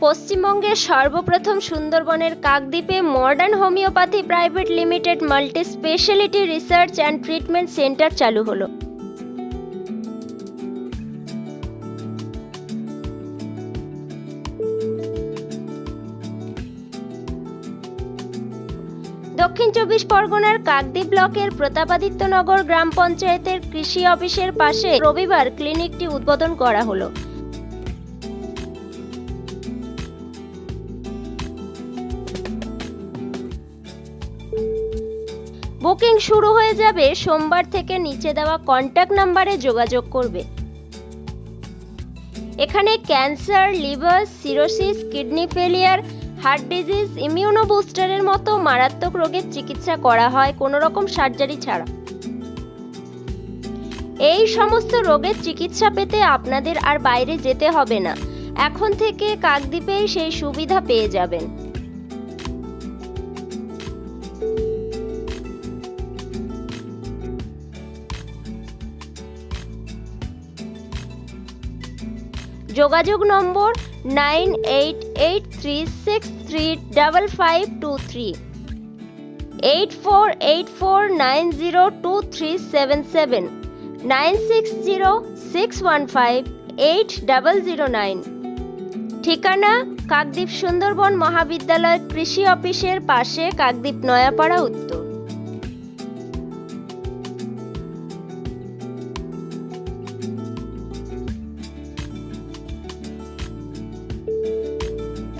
পশ্চিমবঙ্গের সর্বপ্রথম সুন্দরবনের কাকদ্বীপে modern homeopathy private limited multi speciality research and treatment centre চালু হলো। দক্ষিণ চব্বিশ পরগনার কাকদ্বীপ ব্লকের প্রতাপাদিত্যনগর গ্রাম পঞ্চায়েতের কৃষি অফিসের পাশে রবিবার ক্লিনিকটি উদ্বোধন করা হলো। বুকিং শুরু হয়ে যাবে সোমবার থেকে। নিচে দেওয়া কন্ট্যাক্ট নম্বরে যোগাযোগ করবে। এখানে cancer, liver cirrhosis, kidney failure, heart disease, immuno বুস্টারের মতো মারাত্মক রোগের চিকিৎসা করা হয় কোনো রকম সার্জারি ছাড়া। এই সমস্ত রোগের চিকিৎসা পেতে আপনাদের আর বাইরে যেতে হবে না। এখন থেকে কাকদ্বীপেই সেই সুবিধা পেয়ে যাবেন। যোগাযোগ নম্বর 9883635523, 8484902377, 9606158009। ঠিকানা কাকদ্বীপ সুন্দরবন মহাবিদ্যালয় কৃষি অফিসের পাশে, কাকদ্বীপ নয়াপাড়া, উত্তর।